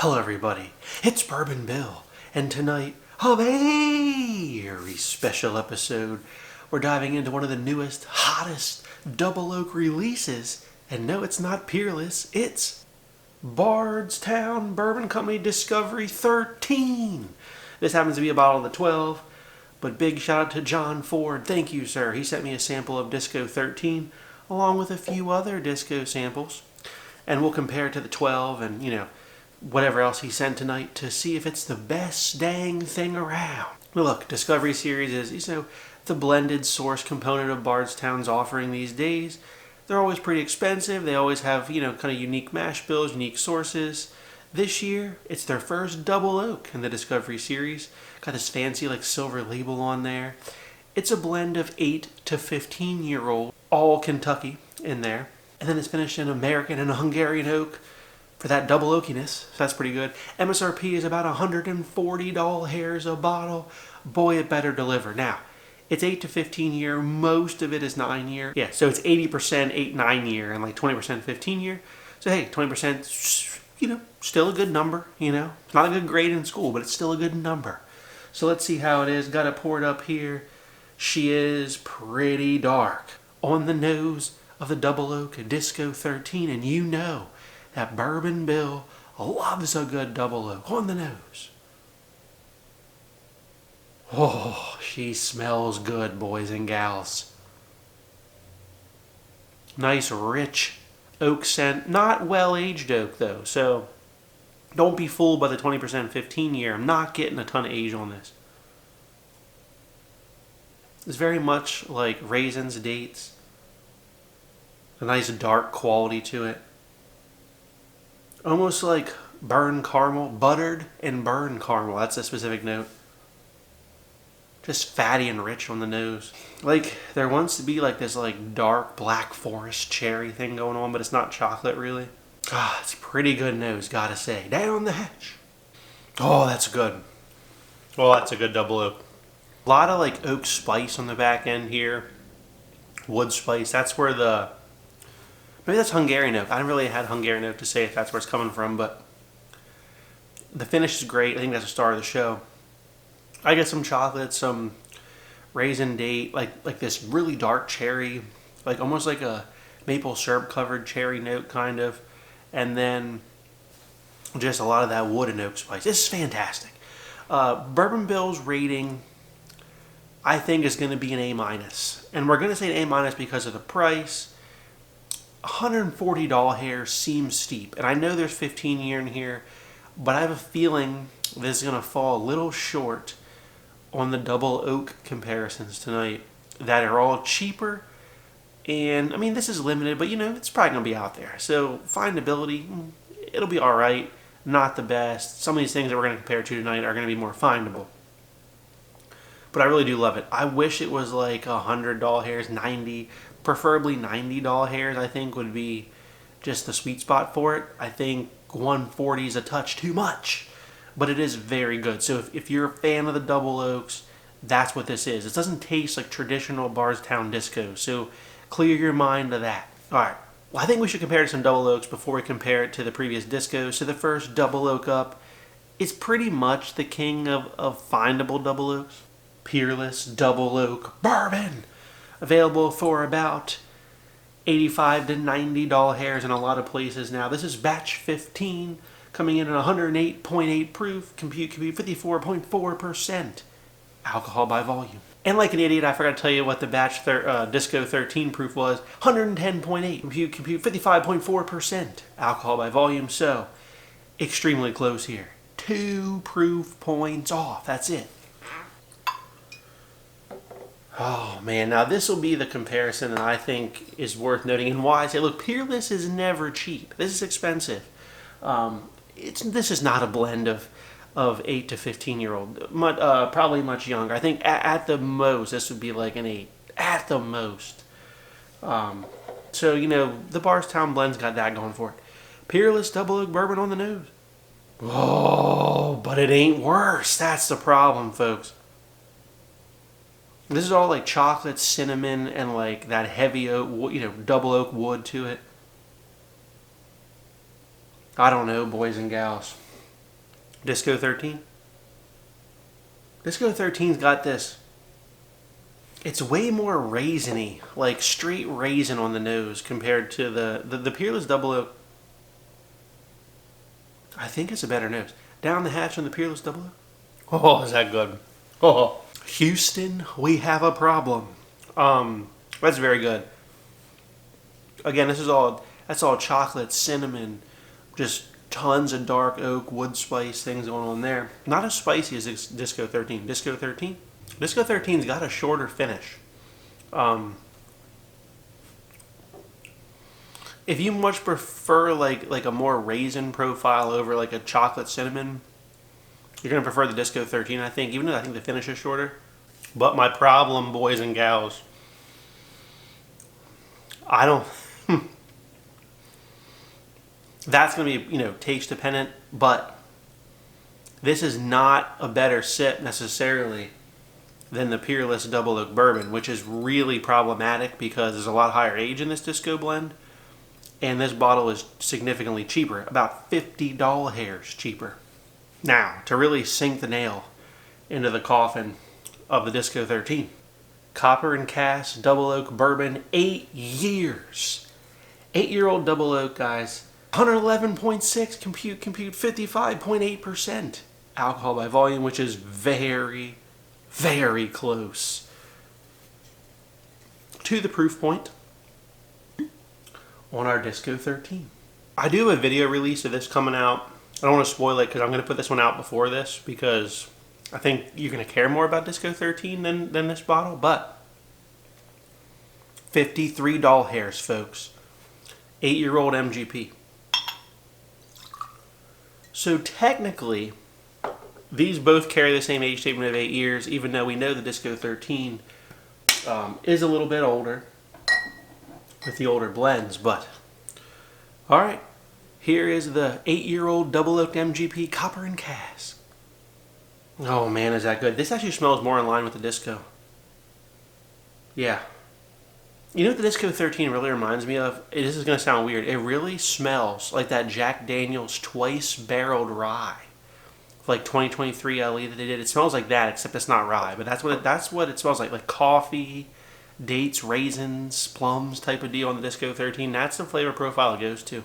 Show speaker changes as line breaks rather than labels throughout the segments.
Hello everybody, it's Bourbon Bill, and tonight, a very special episode. We're diving into one of the newest, hottest double oak releases, and no, it's not Peerless, it's Bardstown Bourbon Company Discovery 13. This happens to be a bottle of the 12, but big shout out to John Ford. Thank you, sir. He sent me a sample of Disco 13, along with a few other Disco samples, and we'll compare it to the 12 and, whatever else he sent tonight to see if it's the best dang thing around. Well, look, Discovery Series is, the blended source component of Bardstown's offering these days. They're always pretty expensive. They always have, kind of unique mash bills, unique sources. This year, it's their first double oak in the Discovery Series. Got this fancy, silver label on there. It's a blend of 8 to 15-year-old, all Kentucky in there. And then it's finished in American and Hungarian oak for that double oakiness, so that's pretty good. MSRP is about $140 a bottle. Boy, it better deliver. Now, it's 8 to 15 year, most of it is 9 year. Yeah, so it's 80% 8, 9 year and 20% 15 year. So hey, 20%, still a good number, It's not a good grade in school, but it's still a good number. So let's see how it is. Got it poured up here. She is pretty dark on the nose of the double oak Disco 13, and that Bourbon Bill loves a good double oak on the nose. Oh, she smells good, boys and gals. Nice, rich oak scent. Not well-aged oak, though, so don't be fooled by the 20% 15 year. I'm not getting a ton of age on this. It's very much like raisins, dates. A nice dark quality to it. Almost like burned caramel, buttered and burned caramel. That's a specific note. Just fatty and rich on the nose. There wants to be this dark black forest cherry thing going on, but it's not chocolate really. It's a pretty good nose, gotta say. Down the hatch. Oh, that's good. Oh, that's a good double oak. A lot of oak spice on the back end here. Wood spice. That's where maybe that's Hungarian oak. I haven't really had Hungarian oak to say if that's where it's coming from, but the finish is great. I think that's the star of the show. I get some chocolate, some raisin date, like this really dark cherry, almost like a maple syrup covered cherry note kind of, and then just a lot of that wood and oak spice. This is fantastic. Bourbon Bill's rating, I think, is going to be an A-, and we're going to say an A- because of the price. $140 hair seems steep, and I know there's 15 year in here, but I have a feeling this is going to fall a little short on the double oak comparisons tonight that are all cheaper. And this is limited, but it's probably going to be out there. So findability, it'll be all right. Not the best. Some of these things that we're going to compare to tonight are going to be more findable. But I really do love it. I wish it was $100 hairs, 90, preferably $90 hairs, I think would be just the sweet spot for it. I think 140 is a touch too much, but it is very good. So if you're a fan of the double oaks, that's what this is. It doesn't taste like traditional Bardstown Disco, so clear your mind of that. All right, well, I think we should compare it to some double oaks before we compare it to the previous discos. So the first double oak up is pretty much the king of findable double oaks. Peerless double oak bourbon, available for about $85 to $90 hairs in a lot of places now. This is batch 15, coming in at 108.8 proof, compute 54.4% alcohol by volume. And like an idiot, I forgot to tell you what the batch Disco 13 proof was. 110.8, compute 55.4% alcohol by volume. So extremely close here. 2 proof points off. That's it. Oh man, now this will be the comparison that I think is worth noting, and why I say, look, Peerless is never cheap. This is expensive. This is not a blend of 8 to 15-year-old, probably much younger. I think at the most this would be like an 8, at the most. So the Bardstown blend's got that going for it. Peerless double oak bourbon on the nose. Oh, but it ain't worse. That's the problem, folks. This is all chocolate, cinnamon, and that heavy oak, double oak wood to it. I don't know, boys and gals. Disco 13. Disco 13's got this. It's way more raisiny, like straight raisin on the nose compared to the Peerless Double Oak. I think it's a better nose. Down the hatch on the Peerless Double Oak. Oh, is that good? Oh, Houston, we have a problem. That's very good. Again, that's all chocolate, cinnamon, just tons of dark oak, wood spice things going on there. Not as spicy as Disco 13. Disco 13? Disco 13's got a shorter finish. If you much prefer like a more raisin profile over like a chocolate cinnamon, you're going to prefer the Disco 13, I think, even though I think the finish is shorter. But my problem, boys and gals, I don't... That's going to be, taste dependent, but this is not a better sip necessarily than the Peerless Double Oak Bourbon, which is really problematic because there's a lot higher age in this Disco blend, and this bottle is significantly cheaper, about $50 hairs cheaper. Now, to really sink the nail into the coffin of the Disco 13, Copper&CaskDoubleOak Bourbon, 8 years. 8-year-old double oak, guys. 111.6, compute, 55.8% alcohol by volume, which is very, very close to the proof point on our Disco 13. I do have a video release of this coming out. I don't want to spoil it because I'm going to put this one out before this because I think you're going to care more about Disco 13 than this bottle, but $53 hairs, folks. 8-year-old MGP. So technically, these both carry the same age statement of 8 years, even though we know the Disco 13 is a little bit older with the older blends. But, all right, here is the 8-year-old Double Oaked MGP Copper and Cask. Oh man, is that good. This actually smells more in line with the Disco. Yeah. You know what the Disco 13 really reminds me of? This is going to sound weird. It really smells like that Jack Daniel's twice barreled rye. Like 2023 LE that they did. It smells like that, except it's not rye. But that's what it smells like. Like coffee, dates, raisins, plums type of deal on the Disco 13. That's the flavor profile it goes to.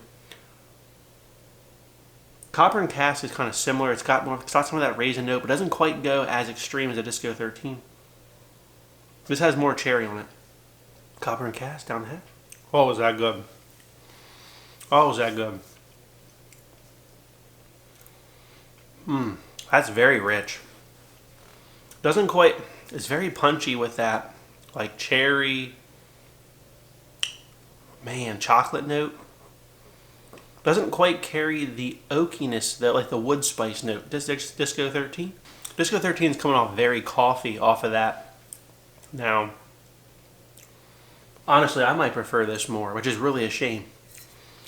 Copper and Cask is kind of similar. It's got some of that raisin note, but doesn't quite go as extreme as the Disco 13. This has more cherry on it. Copper and Cask down the hatch. Oh, was that good. Oh, was that good. That's very rich. Doesn't quite, it's very punchy with that, like cherry, man, chocolate note. Doesn't quite carry the oakiness, like the wood spice note. Disco 13? Disco 13 is coming off very coffee off of that. Now, honestly, I might prefer this more, which is really a shame.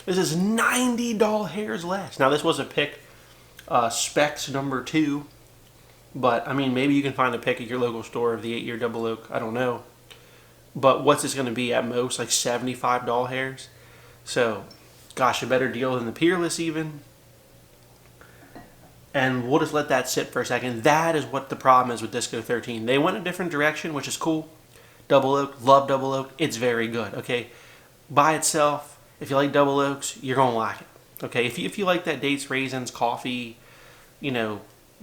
This is $90 hairs less. Now, this was a pick specs number 2, but I mean, maybe you can find a pick at your local store of the 8-year Double Oak. I don't know. But what's this going to be at most? Like $75 hairs? So, gosh, a better deal than the Peerless even. And we'll just let that sit for a second. That is what the problem is with Disco 13. They went a different direction, which is cool. Double Oak, love Double Oak. It's very good, okay? By itself, if you like Double Oaks, you're going to like it, okay? If you like that dates, raisins, coffee,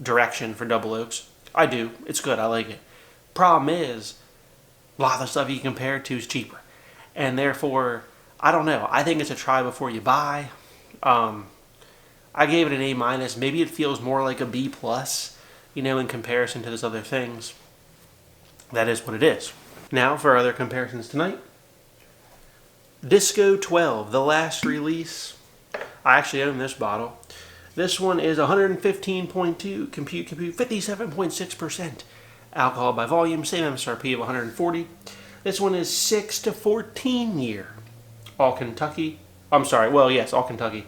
direction for Double Oaks, I do. It's good. I like it. Problem is, a lot of the stuff you compare it to is cheaper. And therefore, I don't know. I think it's a try before you buy. I gave it an A-. Maybe it feels more like a B+, in comparison to those other things. That is what it is. Now, for other comparisons tonight. Disco 12, the last release. I actually own this bottle. This one is 115.2, compute, 57.6% alcohol by volume, same MSRP of 140. This one is 6 to 14 year. All Kentucky. I'm sorry, well, yes, all Kentucky.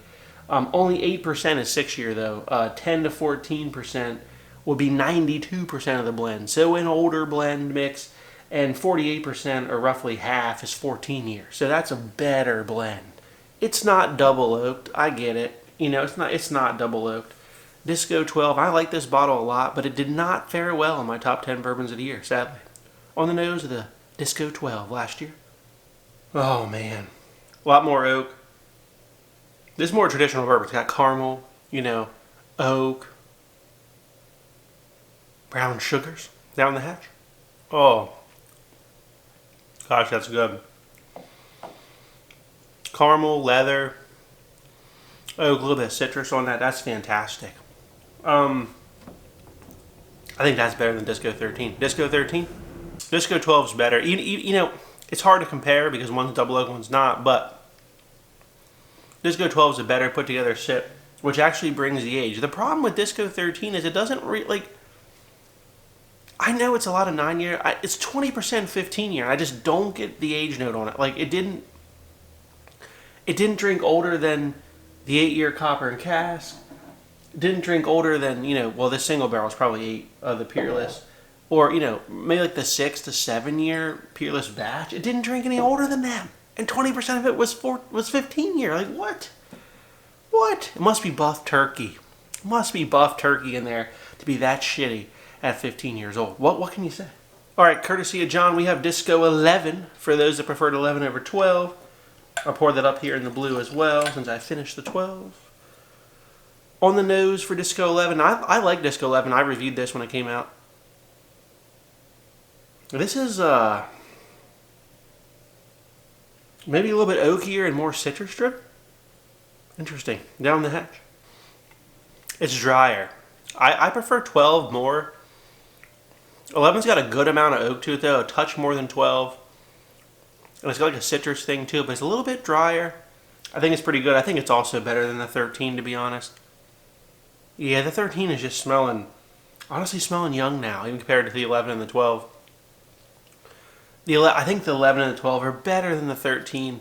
Only 8% is 6 year, though. 10 to 14% would be 92% of the blend. So an older blend mix, and 48%, or roughly half, is 14 years. So that's a better blend. It's not double oaked. I get it. It's not double oaked. Disco 12. I like this bottle a lot, but it did not fare well in my top 10 bourbons of the year, sadly. On the nose of the Disco 12 last year. Oh, man. A lot more oak. This is more traditional bourbon. It's got caramel, oak, brown sugars down the hatch. Oh, gosh, that's good. Caramel, leather, oak, a little bit of citrus on that. That's fantastic. I think that's better than Disco 13. Disco 13? Disco 12 is better. It's hard to compare because one's double oak, one's not, but Disco 12 is a better put together sip, which actually brings the age. The problem with Disco 13 is it doesn't I know it's a lot of 9-year. It's 20% 15-year. I just don't get the age note on it. Like it didn't drink older than the 8-year Copper and Cask. It didn't drink older than this single barrel is probably 8 of the Peerless, or maybe like the 6 to 7-year Peerless batch. It didn't drink any older than them. And 20% of it was 15-year. Like, what? What? It must be buff turkey. It must be buff turkey in there to be that shitty at 15 years old. What can you say? All right, courtesy of John, we have Disco 11 for those that preferred 11 over 12. I'll pour that up here in the blue as well since I finished the 12. On the nose for Disco 11, I like Disco 11. I reviewed this when it came out. This is maybe a little bit oakier and more citrus drip. Interesting. Down the hatch. It's drier. I prefer 12 more. 11's got a good amount of oak to it though, a touch more than 12. And it's got like a citrus thing too, but it's a little bit drier. I think it's pretty good. I think it's also better than the 13, to be honest. Yeah, the 13 is just honestly smelling young now, even compared to the 11 and the 12. I think the 11 and the 12 are better than the 13,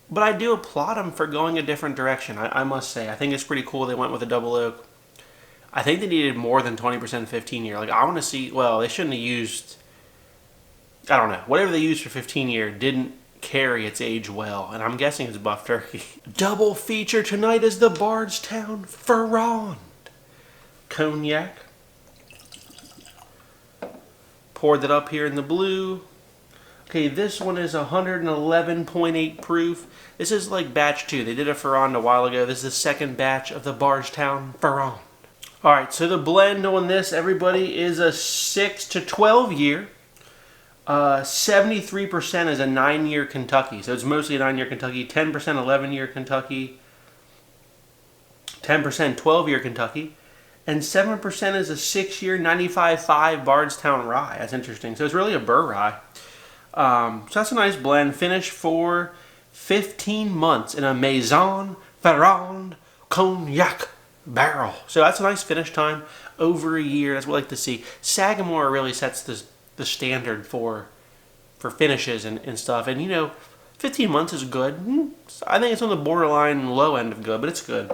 but I do applaud them for going a different direction, I must say. I think it's pretty cool they went with a double oak. I think they needed more than 20% 15-year. Like, I want to see, they shouldn't have used, I don't know, whatever they used for 15-year didn't carry its age well, and I'm guessing it's buff turkey. Double feature tonight is the Bardstown Ferrand Cognac. Poured it up here in the blue. Okay, this one is 111.8 proof. This is like batch 2. They did a Ferrand a while ago. This is the second batch of the Bardstown Ferrand. Alright, so the blend on this, everybody, is a 6 to 12 year. 73% is a 9-year Kentucky. So it's mostly a 9-year Kentucky. 10% 11-year Kentucky. 10% 12-year Kentucky. And 7% is a 6-year 95.5 Bardstown rye. That's interesting. So it's really a burr rye. So that's a nice blend. Finished for 15 months in a Maison Ferrand Cognac barrel. So that's a nice finish time. Over a year. That's what I like to see. Sagamore really sets the standard for finishes and stuff. And 15 months is good. I think it's on the borderline low end of good, but it's good.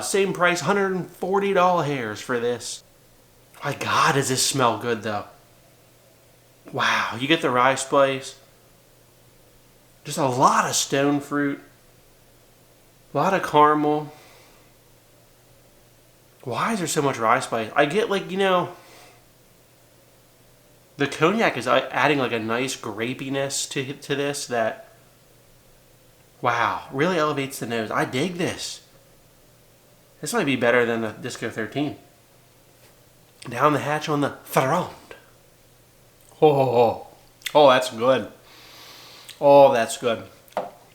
Same price, $140 for this. My God, does this smell good though. Wow, you get the rye spice. Just a lot of stone fruit. A lot of caramel. Why is there so much rye spice? I get the cognac is adding like a nice grapiness to this that, wow, really elevates the nose. I dig this. This might be better than the Disco 13. Down the hatch on the Ferrand. Oh, that's good. Oh, that's good.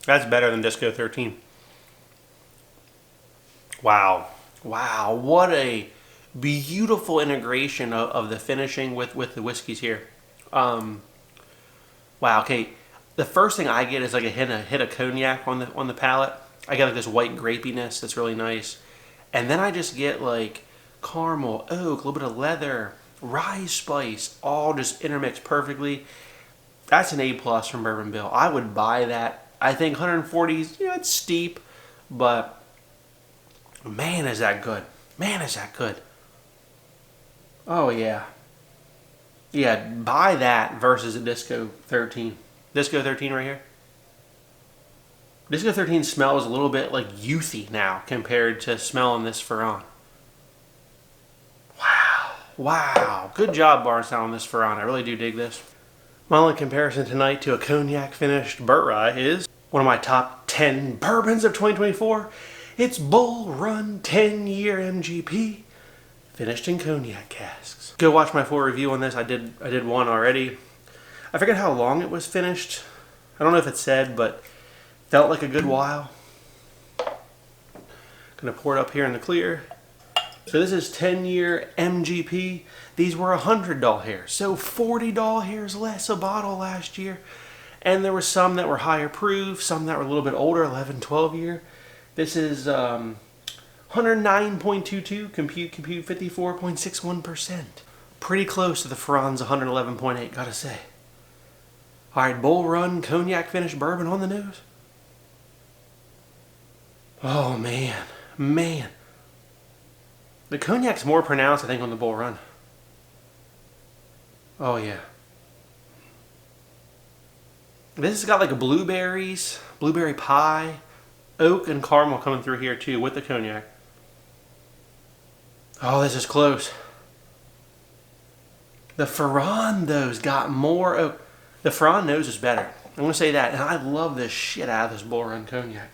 That's better than Disco 13. Wow. Wow, what a beautiful integration of the finishing with the whiskeys here. Wow, okay. The first thing I get is like a hit of cognac on the palate. I get like this white grapiness that's really nice. And then I just get like caramel, oak, a little bit of leather, rye spice, all just intermixed perfectly. That's an A+ from Bourbon Bill. I would buy that. I think 140s, it's steep, but man, is that good. Man, is that good. Oh, yeah. Yeah, buy that versus a Disco 13. Disco 13 right here. Disco 13 smells a little bit like youthy now compared to smelling this Ferrand. Wow. Good job, Bardstown, on this Ferrand. I really do dig this. My only comparison tonight to a cognac finished Burt Rye is one of my top 10 bourbons of 2024. It's Bull Run 10-year MGP, finished in cognac casks. Go watch my full review on this. I did one already. I forget how long it was finished. I don't know if it said, but felt like a good while. Gonna pour it up here in the clear. So this is 10-year MGP. These were 100 doll hairs, so 40 doll hairs less a bottle last year. And there were some that were higher proof, some that were a little bit older, 11, 12 year. This is 109.22, compute 54.61%. Pretty close to the Ferrand's 111.8, gotta say. All right, Bull Run cognac finished bourbon on the nose. Oh man, man. The cognac's more pronounced, I think, on the Bull Run. Oh yeah. This has got like a blueberries, blueberry pie, oak and caramel coming through here too with the cognac. Oh, this is close. The Ferrand though's got more oak. The Ferrand nose is better. I'm going to say that. And I love this shit out of this Bull Run cognac.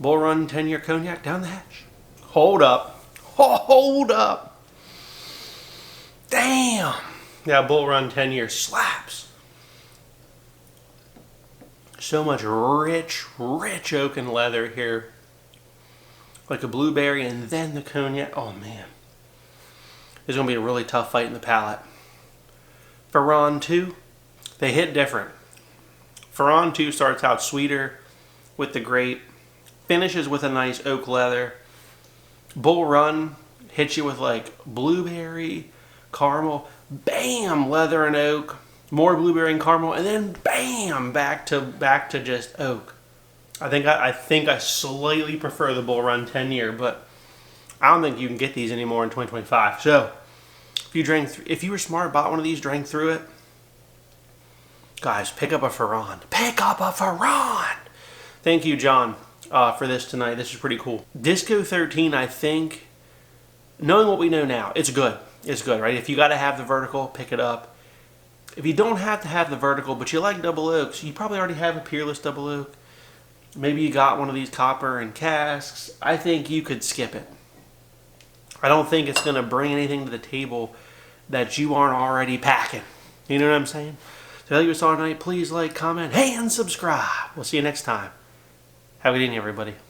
Bull Run 10-year cognac down the hatch. Hold up. Hold up. Damn. Yeah, Bull Run 10-year slaps. So much rich oak and leather here. Like a blueberry and then the cognac. Oh man. This is going to be a really tough fight in the palate. Ferrand 2, they hit different. Ferrand 2 starts out sweeter with the grape, finishes with a nice oak leather. Bull Run hits you with like blueberry, caramel, bam, leather and oak, more blueberry and caramel, and then bam, back to just oak. I think I slightly prefer the Bull Run 10-year, but I don't think you can get these anymore in 2025. So, if you were smart, bought one of these, drank through it, guys, pick up a Ferrand. Pick up a Ferrand! Thank you, John, for this tonight. This is pretty cool. Disco 13, I think, knowing what we know now, it's good. It's good, right? If you got to have the vertical, pick it up. If you don't have to have the vertical, but you like double oaks, you probably already have a Peerless double oak. Maybe you got one of these copper and casks. I think you could skip it. I don't think it's going to bring anything to the table that you aren't already packing. You know what I'm saying? So if you saw tonight, please like, comment, and subscribe. We'll see you next time. Have a good evening, everybody.